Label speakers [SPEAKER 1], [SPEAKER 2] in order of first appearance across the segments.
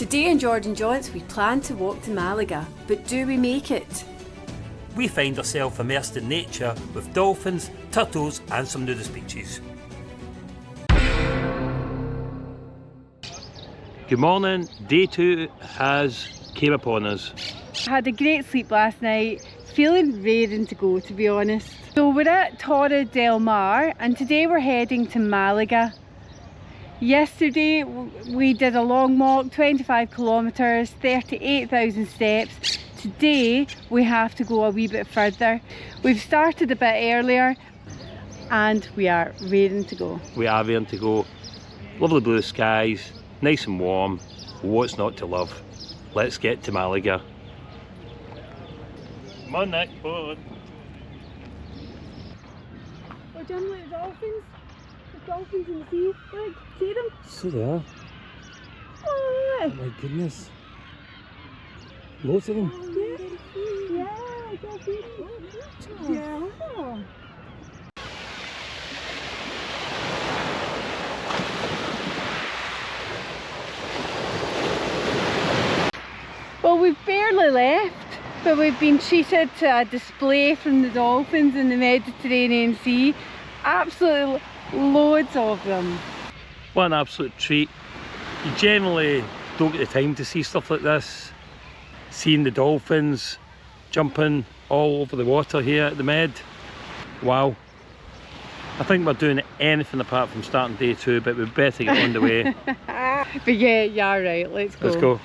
[SPEAKER 1] Today in Jordan Jaunts we plan to walk to Malaga, but do we make it?
[SPEAKER 2] We find ourselves immersed in nature with dolphins, turtles and some nudist beaches. Good morning, day 2 has came upon us.
[SPEAKER 3] I had a great sleep last night, feeling raring to go to be honest. So we're at Torre Del Mar and today we're heading to Malaga. Yesterday we did a long walk, 25 kilometres, 38,000 steps. Today we have to go a wee bit further. We've started a bit earlier and we are raring to go.
[SPEAKER 2] We are raring to go. Lovely blue skies, nice and warm. What's not to love? Let's get to Malaga. Come on Nick, come on.
[SPEAKER 3] We're down with the dolphins. The dolphins in the sea. Look, see them?
[SPEAKER 2] So they are.
[SPEAKER 3] Oh,
[SPEAKER 2] my goodness. Loads of them.
[SPEAKER 3] yeah, dolphins. Yeah. Well, we've barely left, but we've been treated to a display from the dolphins in the Mediterranean Sea. Absolutely loads of them.
[SPEAKER 2] What an absolute treat. You generally don't get the time to see stuff like this. Seeing the dolphins jumping all over the water here at the Med. Wow. I think we're doing anything apart from starting day 2, but we better get on the way.
[SPEAKER 3] But yeah, you're right, let's go.
[SPEAKER 2] Let's go.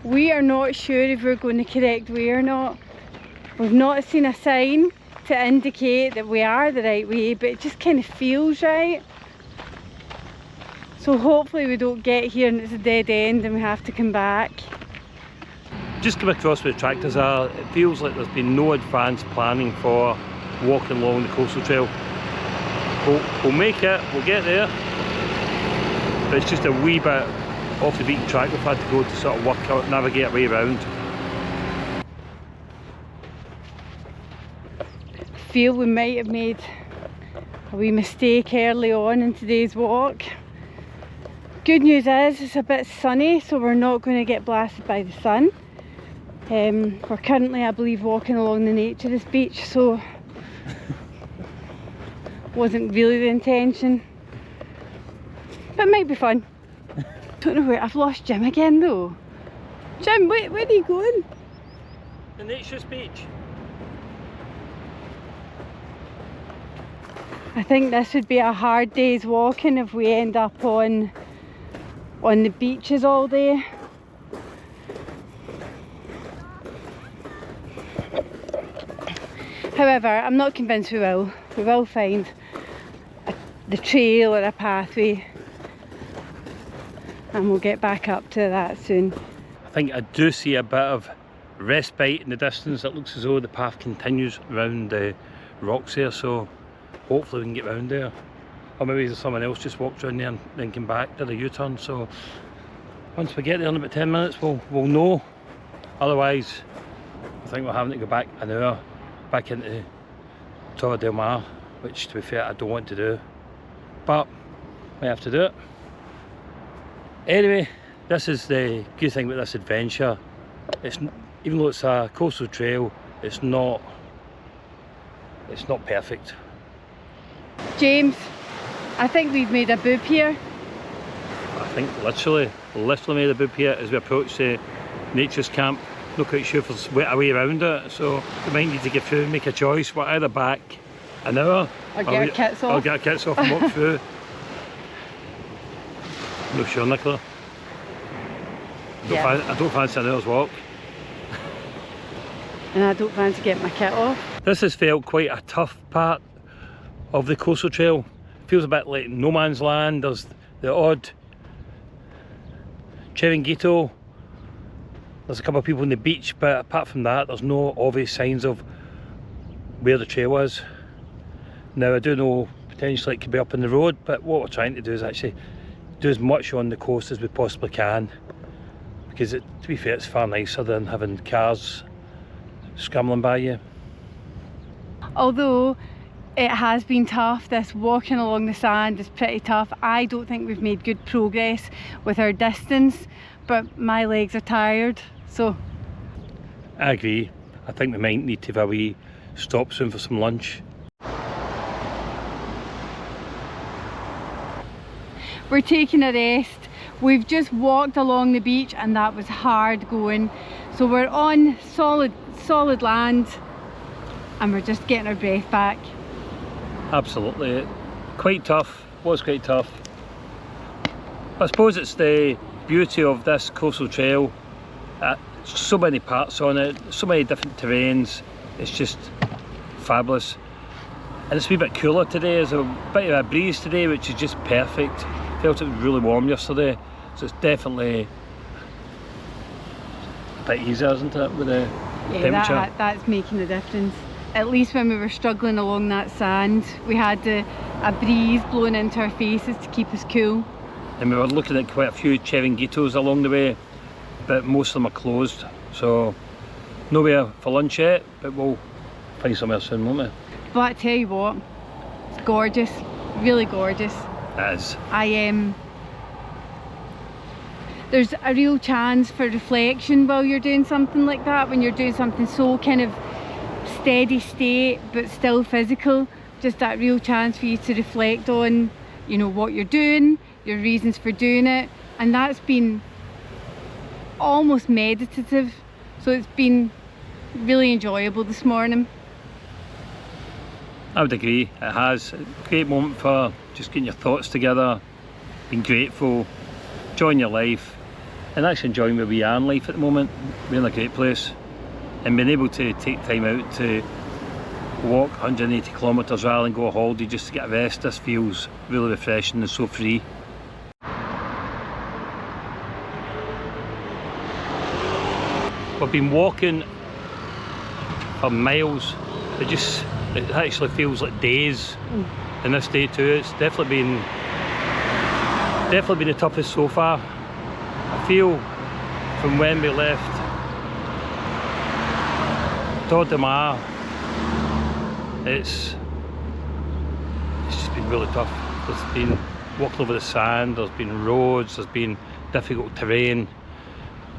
[SPEAKER 3] We are not sure if we're going the correct way or not. We've not seen a sign to indicate that we are the right way, but it just kind of feels right. So hopefully we don't get here and it's a dead end and we have to come back.
[SPEAKER 2] Just come across where the tractors are. It feels like there's been no advanced planning for walking along the coastal trail. We'll make it, we'll get there. But it's just a wee bit off the beaten track we've had to go to sort of work out, navigate our way around.
[SPEAKER 3] I feel we might have made a wee mistake early on in today's walk. Good news is it's a bit sunny, so we're not going to get blasted by the sun. We're currently, I believe, walking along the naturist beach, so wasn't really the intention, but it might be fun. Don't know where, I've lost Jim again though. Jim, where are you going?
[SPEAKER 2] The naturist beach.
[SPEAKER 3] I think this would be a hard day's walking if we end up on the beaches all day. However, I'm not convinced we will. We will find the trail or a pathway. And we'll get back up to that soon.
[SPEAKER 2] I think I do see a bit of respite in the distance. It looks as though the path continues around the rocks there, so hopefully we can get round there. Or maybe someone else just walked around there and then came back, did a U-turn. So once we get there in about 10 minutes we'll know. Otherwise I think we're having to go back an hour back into Torre Del Mar, which to be fair I don't want to do, but we have to do it. Anyway, this is the good thing about this adventure. Even though it's a coastal trail, it's not perfect.
[SPEAKER 3] James, I think we've made a boob here.
[SPEAKER 2] I think literally made a boob here as we approach the naturist camp. Not quite sure if there's a way around it, so we might need to get through and make a choice. We're either back an hour
[SPEAKER 3] Or get our kits off.
[SPEAKER 2] Or get our kits off and walk through. No sure, Nicola. I don't fancy an hour's walk.
[SPEAKER 3] And I don't fancy getting my kit off.
[SPEAKER 2] This has felt quite a tough part of the coastal trail. It feels a bit like no man's land. There's the odd chiringuito. There's a couple of people on the beach, but apart from that there's no obvious signs of where the trail is. Now I do know potentially it could be up in the road, but what we're trying to do is actually do as much on the coast as we possibly can, because to be fair it's far nicer than having cars scrambling by you.
[SPEAKER 3] Although it has been tough, this walking along the sand is pretty tough. I don't think we've made good progress with our distance, but my legs are tired, so.
[SPEAKER 2] I agree. I think we might need to have a wee stop soon for some lunch.
[SPEAKER 3] We're taking a rest. We've just walked along the beach and that was hard going. So we're on solid land and we're just getting our breath back.
[SPEAKER 2] Absolutely. Quite tough. Was quite tough. I suppose it's the beauty of this coastal trail. So many parts on it, so many different terrains. It's just fabulous. And it's a wee bit cooler today. There's a bit of a breeze today, which is just perfect. Felt it was really warm yesterday, so it's definitely a bit easier, isn't it, with the temperature?
[SPEAKER 3] That's making a difference. At least when we were struggling along that sand, we had a breeze blowing into our faces to keep us cool.
[SPEAKER 2] And we were looking at quite a few chiringuitos along the way, but most of them are closed, so nowhere for lunch yet, but we'll find somewhere soon, won't we?
[SPEAKER 3] But I tell you what, it's gorgeous, really gorgeous.
[SPEAKER 2] It is.
[SPEAKER 3] There's a real chance for reflection while you're doing something like that, when you're doing something so kind of steady state but still physical. Just that real chance for you to reflect on, you know, what you're doing, your reasons for doing it, and that's been almost meditative, so it's been really enjoyable this morning.
[SPEAKER 2] I would agree, it has. A great moment for just getting your thoughts together, being grateful, enjoying your life, and actually enjoying where we are in life at the moment. We're in a great place, and being able to take time out to walk 180 kilometres rather than go a holiday just to get a rest, this feels really refreshing and so free. We've been walking for miles. It actually feels like days in this day too. It's definitely been the toughest so far. I feel from when we left Torre Del Mar, it's just been really tough. There's been walking over the sand, there's been roads, there's been difficult terrain,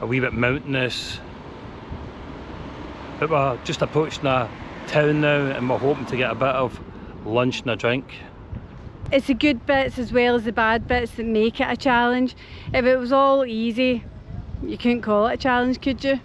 [SPEAKER 2] a wee bit mountainous. But we're just approaching a town now and we're hoping to get a bit of lunch and a drink.
[SPEAKER 3] It's the good bits as well as the bad bits that make it a challenge. If it was all easy, you couldn't call it a challenge, could you?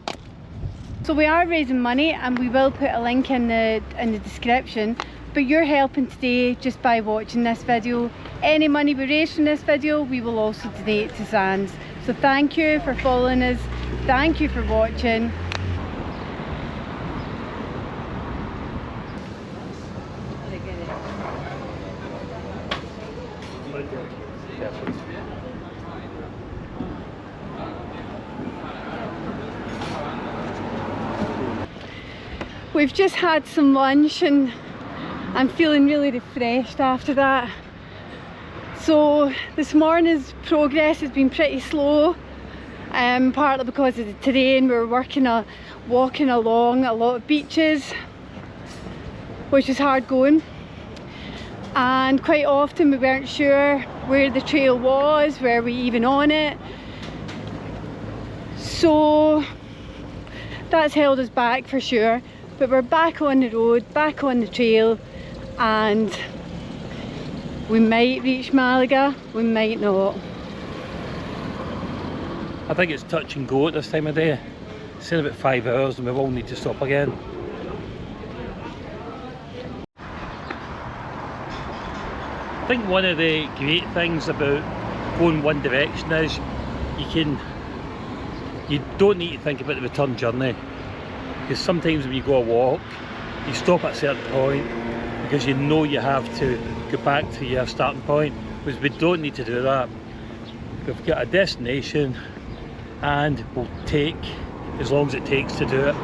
[SPEAKER 3] So we are raising money and we will put a link in the description, but you're helping today just by watching this video. Any money we raise from this video we will also donate to SANS. So thank you for following us, thank you for watching. We've just had some lunch and I'm feeling really refreshed after that. So this morning's progress has been pretty slow, partly because of the terrain. We were walking along a lot of beaches, which is hard going, and quite often we weren't sure where the trail was, were we even on it, so that's held us back for sure. But we're back on the road, back on the trail, and we might reach Malaga, we might not.
[SPEAKER 2] I think it's touch and go at this time of day. It's in about 5 hours and we will need to stop again. I think one of the great things about going one direction is you don't need to think about the return journey. Because sometimes when you go a walk, you stop at a certain point because you know you have to go back to your starting point, whereas we don't need to do that. We've got a destination and we'll take as long as it takes to do it.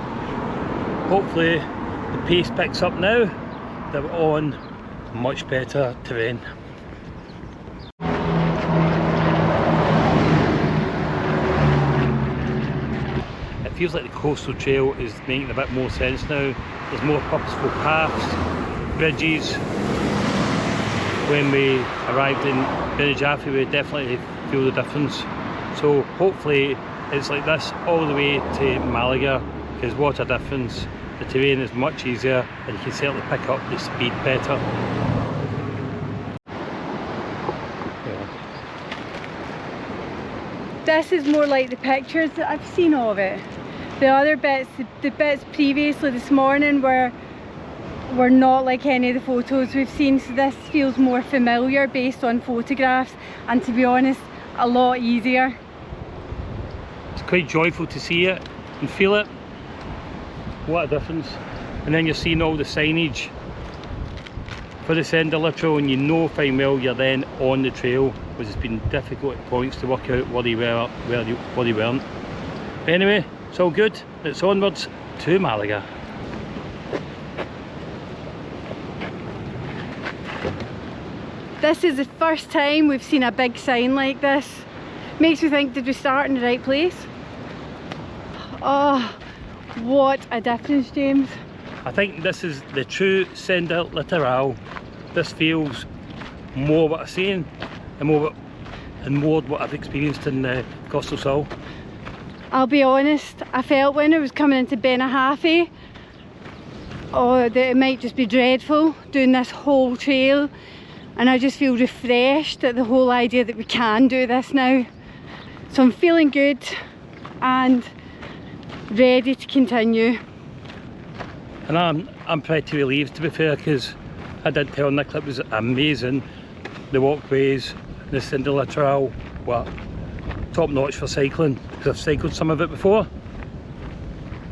[SPEAKER 2] Hopefully the pace picks up now that we're on much better terrain. feels like the coastal trail is making a bit more sense now. There's more purposeful paths, bridges. When we arrived in Benajarafe, we definitely feel the difference. So hopefully it's like this all the way to Malaga, because what a difference. The terrain is much easier and you can certainly pick up the speed better.
[SPEAKER 3] This is more like the pictures that I've seen of it. The other bits, the bits previously this morning were not like any of the photos we've seen, so this feels more familiar based on photographs, and to be honest, a lot easier.
[SPEAKER 2] It's quite joyful to see it and feel it. What a difference. And then you're seeing all the signage for the Senda Litoral, and you know fine well you're then on the trail, because it's been difficult at points to work out where they were, where they weren't. But anyway, it's all good. It's onwards to Malaga.
[SPEAKER 3] This is the first time we've seen a big sign like this. Makes me think, did we start in the right place? Oh, what a difference, James.
[SPEAKER 2] I think this is the true Senda Litoral. This feels more what I've seen and more what I've experienced in the Costa Sol.
[SPEAKER 3] I'll be honest, I felt when I was coming into Benajarafe, that it might just be dreadful doing this whole trail, and I just feel refreshed at the whole idea that we can do this now. So I'm feeling good and ready to continue.
[SPEAKER 2] And I'm pretty relieved, to be fair, because I did tell Nicola it was amazing. The walkways, the Senda Litoral were top notch for cycling, because I've cycled some of it before.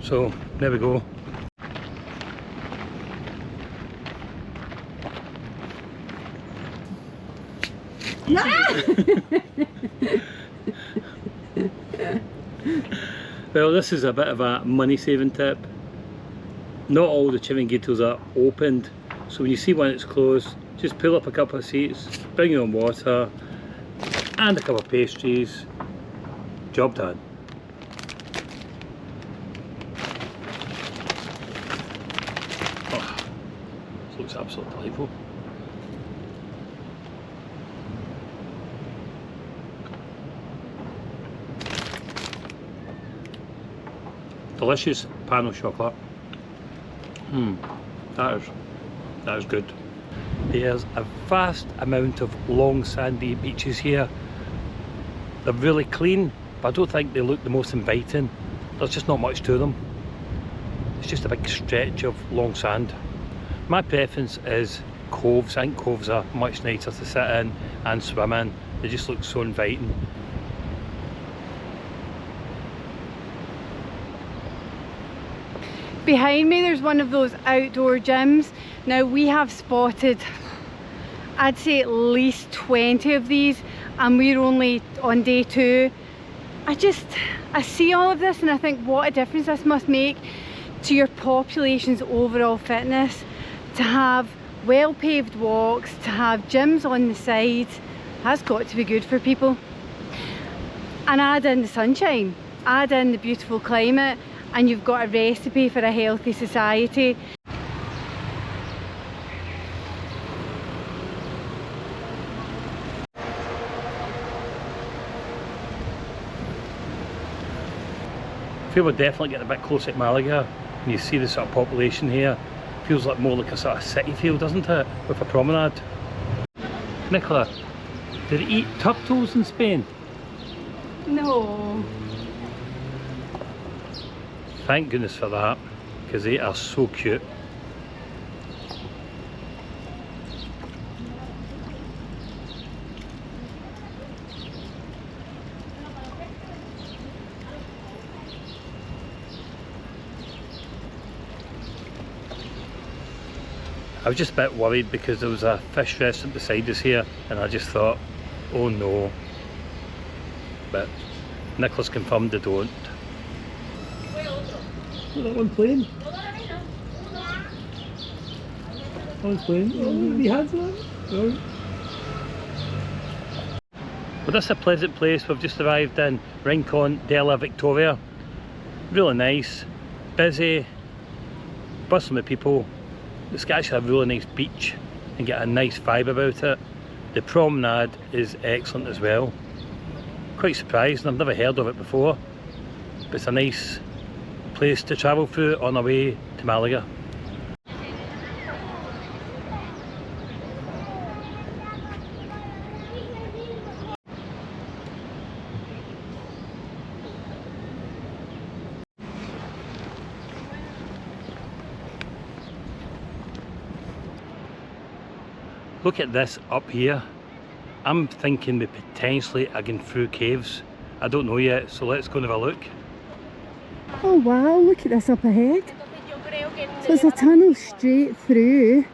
[SPEAKER 2] So there we go. Well, this is a bit of a money saving tip. Not all the chiringuitos are opened, so when you see one that's closed, just pull up a couple of seats, bring your own water and a couple of pastries. Job done. Oh, this looks absolutely delightful. Delicious pan of chocolate. That is good. There's a vast amount of long sandy beaches here. They're really clean, but I don't think they look the most inviting. There's just not much to them. It's just a big stretch of long sand. My preference is coves. I think coves are much nicer to sit in and swim in. They just look so inviting.
[SPEAKER 3] Behind me there's one of those outdoor gyms. Now we have spotted, I'd say at least 20 of these, and we're only on day 2. I see all of this and I think what a difference this must make to your population's overall fitness, to have well paved walks, to have gyms on the side. That's got to be good for people. And add in the sunshine, add in the beautiful climate, and you've got a recipe for a healthy society.
[SPEAKER 2] I feel we're definitely getting a bit closer to Malaga. When you see the sort of population here, it feels like more like a sort of city feel, doesn't it? With a promenade. Nicola, did they eat turtles in Spain?
[SPEAKER 3] No.
[SPEAKER 2] Thank goodness for that, because they are so cute. I was just a bit worried because there was a fish restaurant beside us here, and I just thought, oh no. But Nicola's confirmed they don't. Look, that one playing. That one's playing. Oh, the hands on it. Oh. Well, this is a pleasant place. We've just arrived in Rincón de la Victoria. Really nice, busy, bustling with people. It's got actually a really nice beach and get a nice vibe about it. The promenade is excellent as well. Quite surprised, I've never heard of it before, but it's a nice place to travel through on our way to Malaga. Look at this up here. I'm thinking we potentially are going through caves. I don't know yet, so let's go and have a look.
[SPEAKER 3] Oh wow, look at this up ahead. So it's a tunnel straight through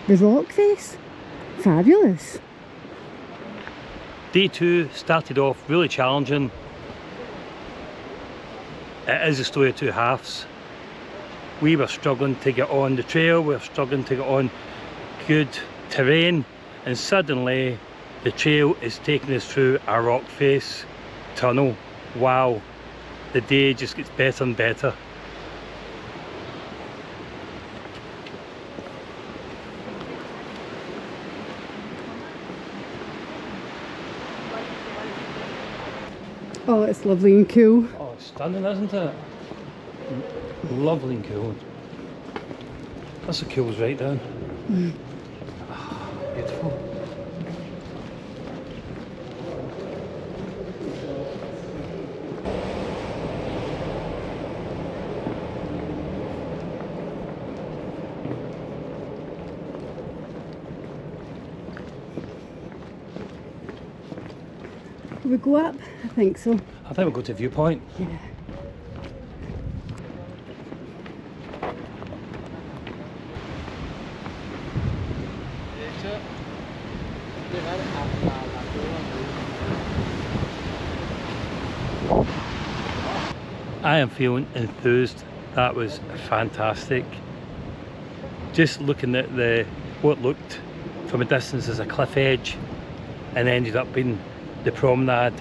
[SPEAKER 3] the rock face. Fabulous.
[SPEAKER 2] Day 2 started off really challenging. It is a story of two halves. We were struggling to get on the trail, we were struggling to get on good terrain, and suddenly the trail is taking us through a rock face tunnel. Wow, the day just gets better and better.
[SPEAKER 3] Oh, it's lovely and cool.
[SPEAKER 2] Oh, it's stunning, isn't it? Lovely and cool. That's the cool's right down. Beautiful.
[SPEAKER 3] Will we go up? I think so.
[SPEAKER 2] I think we'll go to viewpoint.
[SPEAKER 3] Yeah.
[SPEAKER 2] I am feeling enthused. That was fantastic. Just looking at what looked from a distance as a cliff edge and ended up being the promenade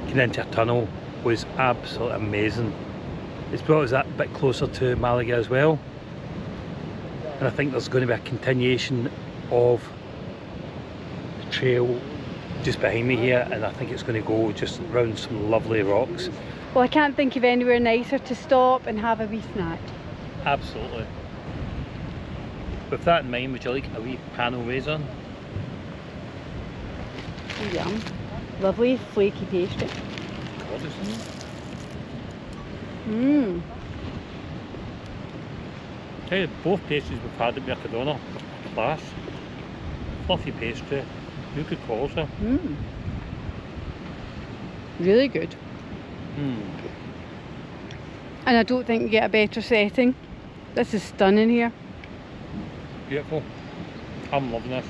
[SPEAKER 2] getting into a tunnel was absolutely amazing. It's brought us that bit closer to Malaga as well, and I think there's going to be a continuation of the trail just behind me here, and I think it's going to go just around some lovely rocks.
[SPEAKER 3] Well, I can't think of anywhere nicer to stop and have a wee snack.
[SPEAKER 2] Absolutely. With that in mind, would you like a wee panel raisin?
[SPEAKER 3] Yum. Lovely flaky pastry.
[SPEAKER 2] Gorgeous, isn't it?
[SPEAKER 3] Mmm.
[SPEAKER 2] Tell you, both pastries we've had at Mercadona, class. Fluffy pastry, you could call it.
[SPEAKER 3] Mmm. Really good. And I don't think you get a better setting. This is stunning here.
[SPEAKER 2] Beautiful. I'm loving this.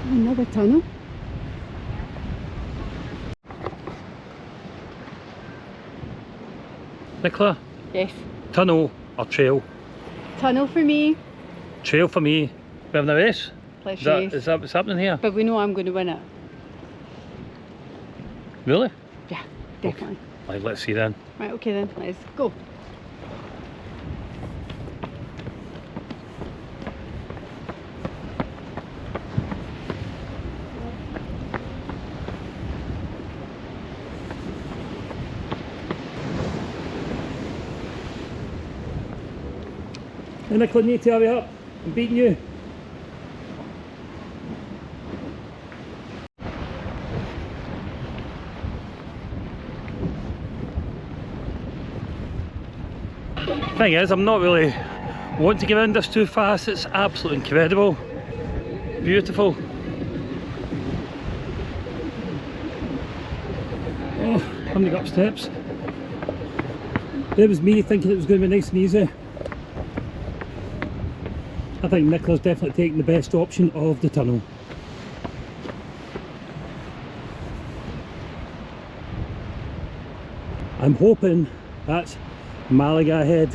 [SPEAKER 3] Another tunnel.
[SPEAKER 2] Nicola,
[SPEAKER 3] Yes.
[SPEAKER 2] tunnel or trail?
[SPEAKER 3] Tunnel for me.
[SPEAKER 2] Trail for me. We're having a race?
[SPEAKER 3] Let's
[SPEAKER 2] Is that,
[SPEAKER 3] race.
[SPEAKER 2] is that what's happening here?
[SPEAKER 3] But we know I'm going to win it.
[SPEAKER 2] Really?
[SPEAKER 3] Yeah, definitely.
[SPEAKER 2] Right, let's see then.
[SPEAKER 3] Right, okay then, let's go.
[SPEAKER 2] And Nicola, need to hurry up. I'm beating you. Thing is, I'm not really wanting to get around this too fast. It's absolutely incredible. Beautiful. Oh, having to go up steps. There was me thinking it was going to be nice and easy. I think Nicola's definitely taking the best option of the tunnel. I'm hoping that's Malaga ahead.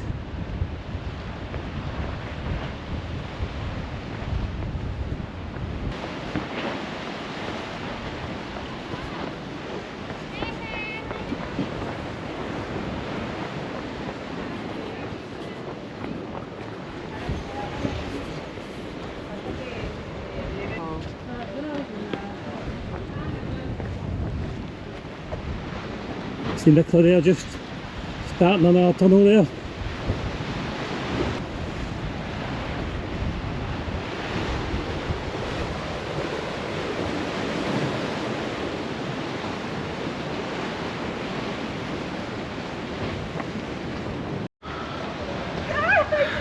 [SPEAKER 2] See Nicola there just starting on our tunnel there.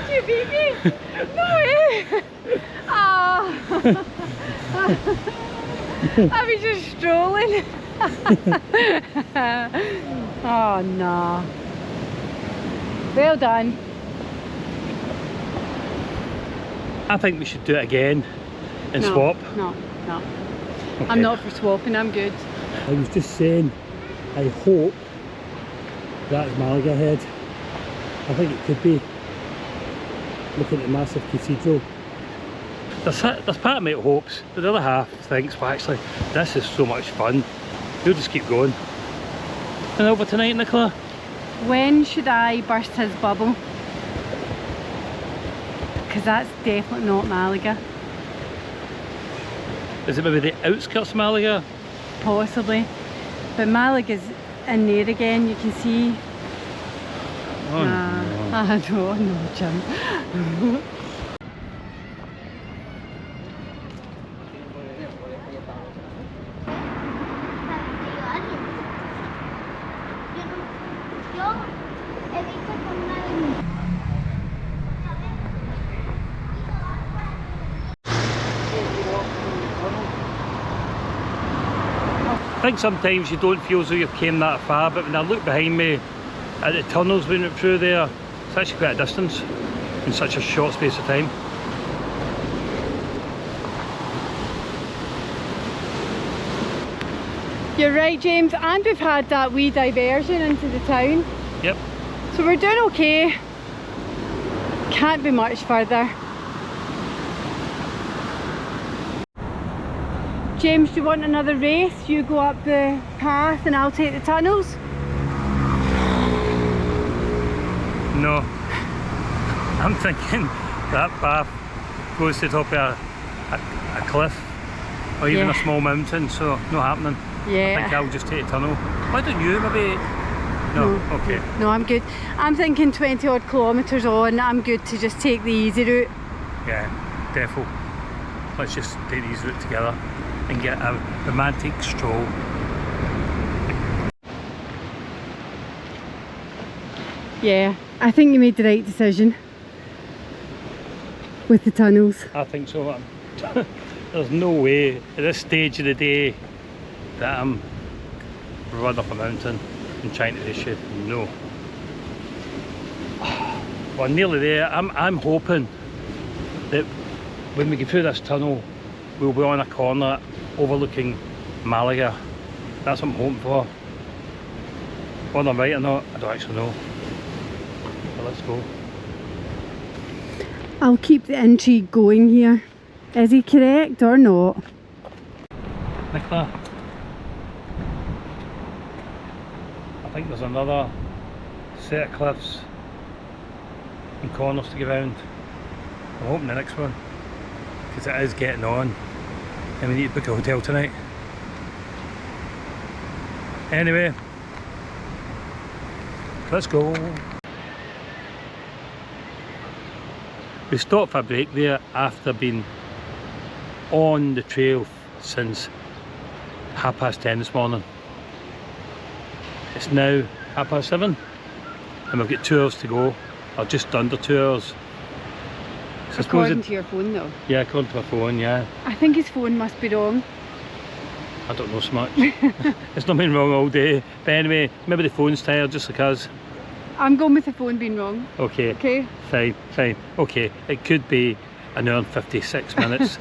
[SPEAKER 3] You beat me? No way! Ah! I was just strolling. Oh no. Well done.
[SPEAKER 2] I think we should do it again and
[SPEAKER 3] No,
[SPEAKER 2] swap.
[SPEAKER 3] No.
[SPEAKER 2] Okay.
[SPEAKER 3] I'm not for swapping, I'm good.
[SPEAKER 2] I was just saying, I hope that's Malaga Head. I think it could be. Looking at the massive cathedral. There's part of me that hopes, but the other half thinks, well actually, this is so much fun. We'll just keep going. And over tonight, Nicola?
[SPEAKER 3] When should I burst his bubble? Because that's definitely not Malaga.
[SPEAKER 2] Is it maybe the outskirts of Malaga?
[SPEAKER 3] Possibly. But Malaga's in there again, you can see.
[SPEAKER 2] Oh,
[SPEAKER 3] Nah,
[SPEAKER 2] no.
[SPEAKER 3] I don't know, Jim.
[SPEAKER 2] I think sometimes you don't feel as though you've came that far, but when I look behind me at the tunnels we went through there, it's actually quite a distance in such a short space of time.
[SPEAKER 3] You're right, James, and we've had that wee diversion into the town.
[SPEAKER 2] Yep.
[SPEAKER 3] So we're doing okay. Can't be much further. James, do you want another race? You go up the path and I'll take the tunnels?
[SPEAKER 2] No. I'm thinking that path goes to the top of a cliff or even a small mountain, so not happening.
[SPEAKER 3] Yeah.
[SPEAKER 2] I think I'll just take a tunnel. Why don't you maybe? No, okay.
[SPEAKER 3] No, I'm good. I'm thinking 20 odd kilometres on, I'm good to just take the easy route.
[SPEAKER 2] Yeah, defo. Let's just take these route together and get a romantic stroll.
[SPEAKER 3] Yeah, I think you made the right decision with the tunnels.
[SPEAKER 2] I think so. There's no way at this stage of the day that I'm running up a mountain and trying to do shit. No. Well, nearly there. I'm hoping that when we get through this tunnel, we'll be on a corner overlooking Malaga. That's what I'm hoping for. Whether I'm right or not, I don't actually know. But let's go.
[SPEAKER 3] I'll keep the intrigue going here. Is he correct or not?
[SPEAKER 2] Nicola, I think there's another set of cliffs and corners to go round. I'm hoping the next one, because it is getting on and we need to book a hotel tonight. Anyway, let's go. We stopped for a break there after being on the trail since 10:30 this morning. It's now 7:30 and we've got 2 hours to go, or just under 2 hours. So
[SPEAKER 3] According to your phone though.
[SPEAKER 2] Yeah, according to my phone, yeah.
[SPEAKER 3] I think his phone must be wrong.
[SPEAKER 2] I don't know so much. It's not been wrong all day. But anyway, maybe the phone's tired just like us.
[SPEAKER 3] I'm going with the phone being wrong.
[SPEAKER 2] Okay.
[SPEAKER 3] Okay.
[SPEAKER 2] Fine. Okay, it could be an hour and 56 minutes.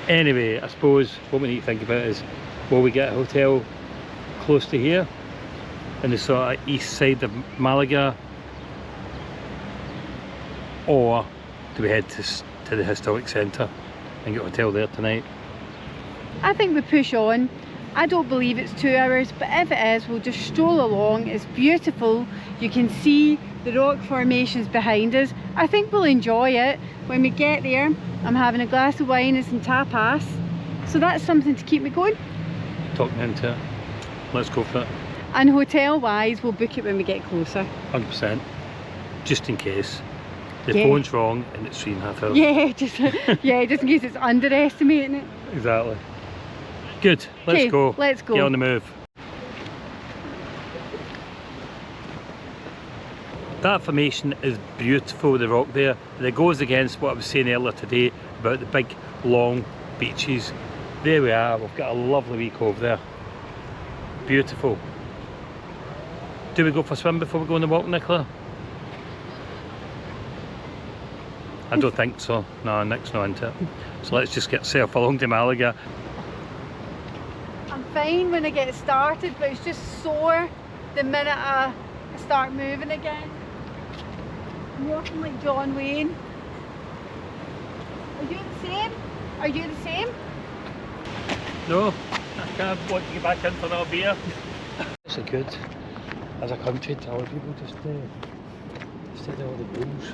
[SPEAKER 2] Anyway, I suppose what we need to think about is, will we get a hotel close to here in the sort of east side of Malaga, or do we head to the historic centre and get a hotel there tonight?
[SPEAKER 3] I think we push on. I don't believe it's 2 hours, but if it is, we'll just stroll along. It's beautiful. You can see the rock formations behind us. I think we'll enjoy it. When we get there, I'm having a glass of wine and some tapas. So that's something to keep me going.
[SPEAKER 2] Talk me into it. let's go for it.
[SPEAKER 3] And hotel wise, we'll book it when we get closer.
[SPEAKER 2] 100%. Just in case. The
[SPEAKER 3] Yeah.
[SPEAKER 2] phone's wrong and it's 3.5 hours.
[SPEAKER 3] Yeah, just in case it's underestimating it.
[SPEAKER 2] Exactly. Good, let's
[SPEAKER 3] 'Kay,
[SPEAKER 2] go.
[SPEAKER 3] let's go.
[SPEAKER 2] Get on the move. That formation is beautiful, the rock there. And it goes against what I was saying earlier today about the big, long beaches. There we are, we've got a lovely wee cove there. Beautiful. Do we go for a swim before we go on the walk, Nicola? I don't think so. No, Nick's not into it. So let's just get sail along to Malaga.
[SPEAKER 3] I'm fine when I get started, but it's just sore the minute I start moving again. I'm walking like John Wayne. Are you the same? Are you the same?
[SPEAKER 2] No, I can't want to get back in for another beer. It's a good, as a country, tell people just stay there with the rules.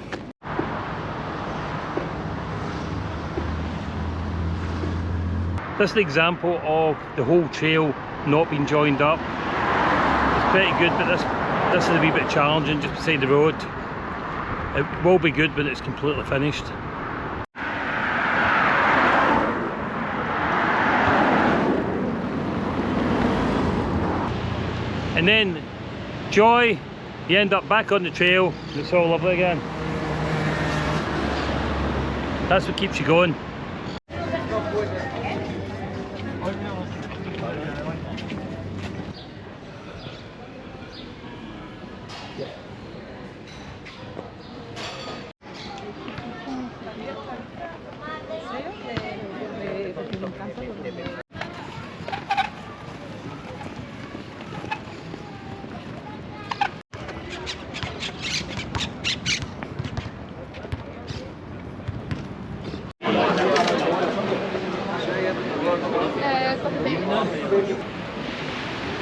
[SPEAKER 2] This is an example of the whole trail not being joined up. It's pretty good, but this is a wee bit challenging just beside the road. It will be good when it's completely finished. And then joy, you end up back on the trail and it's all lovely again. That's what keeps you going.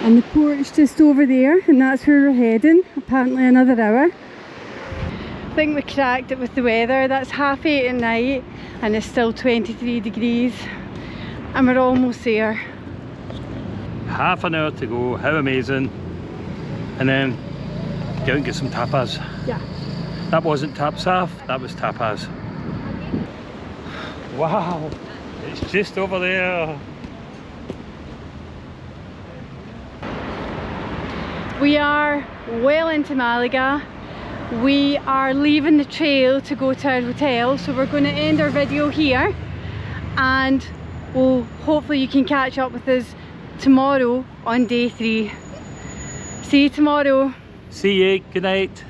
[SPEAKER 3] And the port's just over there, and that's where we're heading. Apparently another hour. I think we cracked it with the weather. That's 8:30 at night and it's still 23 degrees and we're almost there.
[SPEAKER 2] Half an hour to go, how amazing. And then go and get some tapas.
[SPEAKER 3] Yeah.
[SPEAKER 2] That wasn't tapsaf, that was tapas. Wow, it's just over there.
[SPEAKER 3] We are well into Malaga. We are leaving the trail to go to our hotel, so we're going to end our video here and hopefully you can catch up with us tomorrow on day 3. See you tomorrow.
[SPEAKER 2] See you, good night.